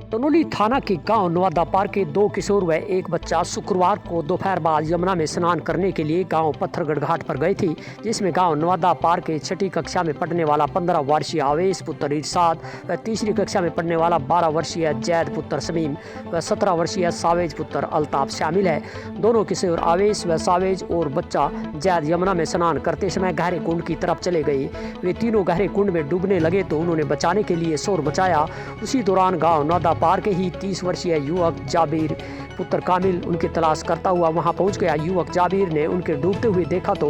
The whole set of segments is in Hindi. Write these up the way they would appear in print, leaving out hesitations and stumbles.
तनोली थाना के गांव नवादा पार के 2 किशोर व एक बच्चा शुक्रवार को दोपहर बाद यमुना में स्नान करने के लिए गांव पत्थरगढ़ घाट पर गए थे, जिसमें गांव नवादा पार के 6ठी कक्षा में पढ़ने वाला 15 वर्षीय आवेश पुत्र इरशाद व तीसरी कक्षा में पढ़ने वाला 12 वर्षीय जैद पुत्र समीम व 17 वर्षीय सावेज पुत्र अल्ताफ शामिल है। दोनों किशोर आवेश व सावेज और बच्चा जैद यमुना में स्नान करते समय गहरे कुंड की तरफ चले गए। वे तीनों गहरे कुंड में डूबने लगे तो उन्होंने बचाने के लिए शोर मचाया। उसी दौरान गांव नवादा पार के ही 30 वर्षीय युवक जाबिर पुत्र कामिल उनकी तलाश करता हुआ वहां पहुंच गया। युवक जाबिर ने उनके डूबते हुए देखा तो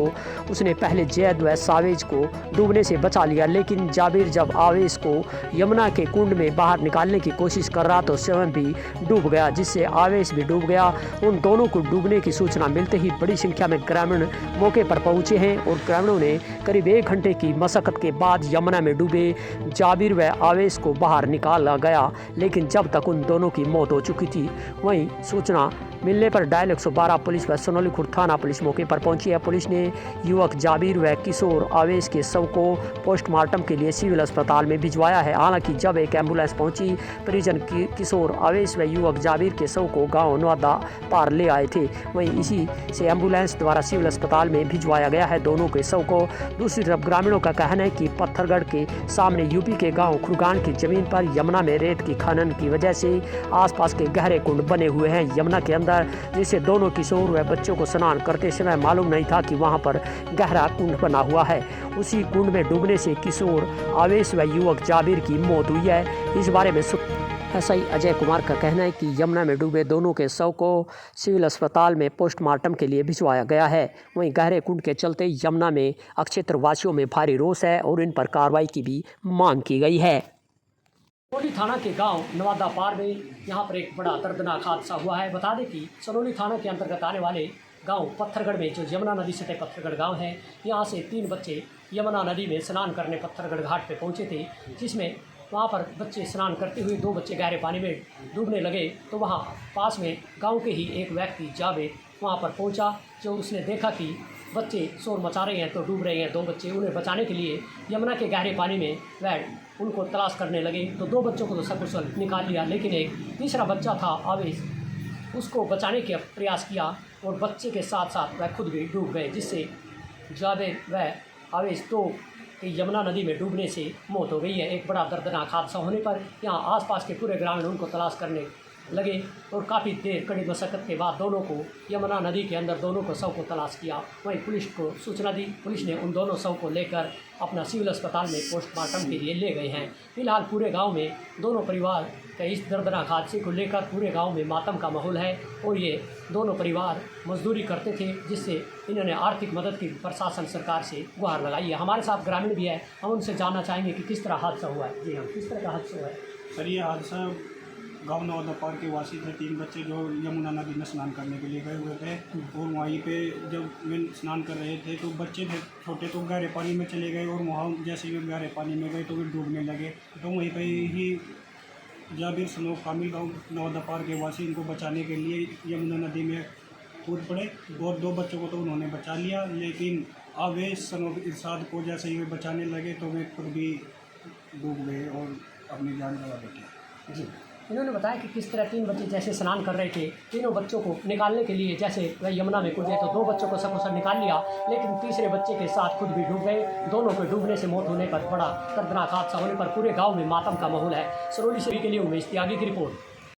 उसने पहले जैद व सावेज को डूबने से बचा लिया, लेकिन जाबिर जब आवेश को यमुना के कुंड में बाहर निकालने की कोशिश कर रहा तो स्वयं भी डूब गया, जिससे आवेश भी डूब गया। उन दोनों को डूबने की सूचना मिलते ही बड़ी संख्या में ग्रामीण मौके पर पहुंचे हैं और ग्रामीणों ने करीब 1 घंटे की मशक्कत के बाद यमुना में डूबे जाबिर व आवेश को बाहर निकाला गया, लेकिन जब तक उन दोनों की मौत हो चुकी थी। वहीं सूचना मिलने पर डायल 112 पुलिस व सोनौली खुर्द थाना पुलिस मौके पर पहुंची है। पुलिस ने युवक जाबिर व किशोर आवेश के शव को पोस्टमार्टम के लिए सिविल अस्पताल में भिजवाया है। हालांकि जब एक एम्बुलेंस पहुंची, परिजन किशोर आवेश व युवक जाबिर के शव को गांव नवादा पार ले आए थे। वहीं इसी से एम्बुलेंस द्वारा सिविल अस्पताल में भिजवाया गया है दोनों के शव को। दूसरी तरफ ग्रामीणों का कहना है कि पत्थरगढ़ के सामने यूपी के गाँव खुरगान की जमीन पर यमुना में रेत की खनन की वजह से आसपास के गहरे कुंड बने हुए हैं यमुना के अंदर, जिससे दोनों किशोर व बच्चों को स्नान करते समय मालूम नहीं था कि वहां पर गहरा कुंड बना हुआ है। उसी कुंड में डूबने से किशोर आवेश व युवक जाबिर की मौत हुई है। इस बारे में एसआई अजय कुमार का कहना है कि यमुना में डूबे दोनों के शव को सिविल अस्पताल में पोस्टमार्टम के लिए भिजवाया गया है। वहीं गहरे कुंड के चलते यमुना में क्षेत्र वासियों में भारी रोष है और इन पर कार्रवाई की भी मांग की गई है। सनौली थाना के गांव नवादा पार में यहां पर एक बड़ा दर्दनाक हादसा हुआ है। बता दें कि सनौली थाना के अंतर्गत आने वाले गांव पत्थरगढ़ में जो यमुना नदी सटे पत्थरगढ़ गांव है, यहां से 3 बच्चे यमुना नदी में स्नान करने पत्थरगढ़ घाट पे पहुंचे थे, जिसमें वहां पर बच्चे स्नान करते हुए 2 बच्चे गहरे पानी में डूबने लगे तो वहां पास में गाँव के ही एक व्यक्ति जावेद वहाँ पर पहुँचा। जो उसने देखा कि बच्चे शोर मचा रहे हैं तो डूब रहे हैं 2 बच्चे, उन्हें बचाने के लिए यमुना के गहरे पानी में वह उनको तलाश करने लगे तो 2 बच्चों को तो सकुशल निकाल लिया, लेकिन एक तीसरा बच्चा था आवेश, उसको बचाने का प्रयास किया और बच्चे के साथ साथ वह खुद भी डूब गए, जिससे जावेद व आवेश 2 की यमुना नदी में डूबने से मौत हो गई है। एक बड़ा दर्दनाक हादसा होने पर यहाँ आसपास के पूरे ग्रामीण उनको तलाश करने लगे और काफ़ी देर कड़ी मशक्कत के बाद दोनों को यमुना नदी के अंदर दोनों को शव को तलाश किया। वहीं पुलिस को सूचना दी, पुलिस ने उन दोनों शव को लेकर अपना सिविल अस्पताल में पोस्टमार्टम के लिए ले गए हैं। फिलहाल पूरे गांव में दोनों परिवार के इस दर्दनाक हादसे को लेकर पूरे गांव में मातम का माहौल है और ये दोनों परिवार मजदूरी करते थे, जिससे इन्होंने आर्थिक मदद की प्रशासन सरकार से गुहार लगाई है। हमारे साथ ग्रामीण भी है, हम उनसे जानना चाहेंगे कि किस तरह हादसा हुआ है। जी हाँ, किस तरह का हादसा हुआ है? सर, ये हादसा गाँव नवादा पार के वासी थे 3 बच्चे जो यमुना नदी में स्नान करने के लिए गए हुए थे और वहीं पे जब वे स्नान कर रहे थे तो बच्चे थे छोटे तो गहरे पानी में चले गए और वहाँ जैसे वे गहरे पानी में गए तो वे डूबने लगे। तो वहीं पे ही जाबिर सनोफ कामिल गाँव नवादा पार के वासी इनको बचाने के लिए यमुना नदी में कूद पड़े और 2 बच्चों को तो उन्होंने बचा लिया, लेकिन आवेश सनोफ इरशाद को जैसे ही वे बचाने लगे तो वे खुद भी डूब गए और अपनी जान गंवा बैठे। जी, इन्होंने बताया कि किस तरह 3 बच्चे जैसे स्नान कर रहे थे, तीनों बच्चों को निकालने के लिए जैसे वह यमुना में कूदे तो 2 बच्चों को सकुशल निकाल लिया, लेकिन तीसरे बच्चे के साथ खुद भी डूब गए। दोनों के डूबने से मौत होने पर बड़ा दर्दनाक हादसा होने पर पूरे गांव में मातम का माहौल है। सनौली से के लिए उमेश त्यागी की रिपोर्ट।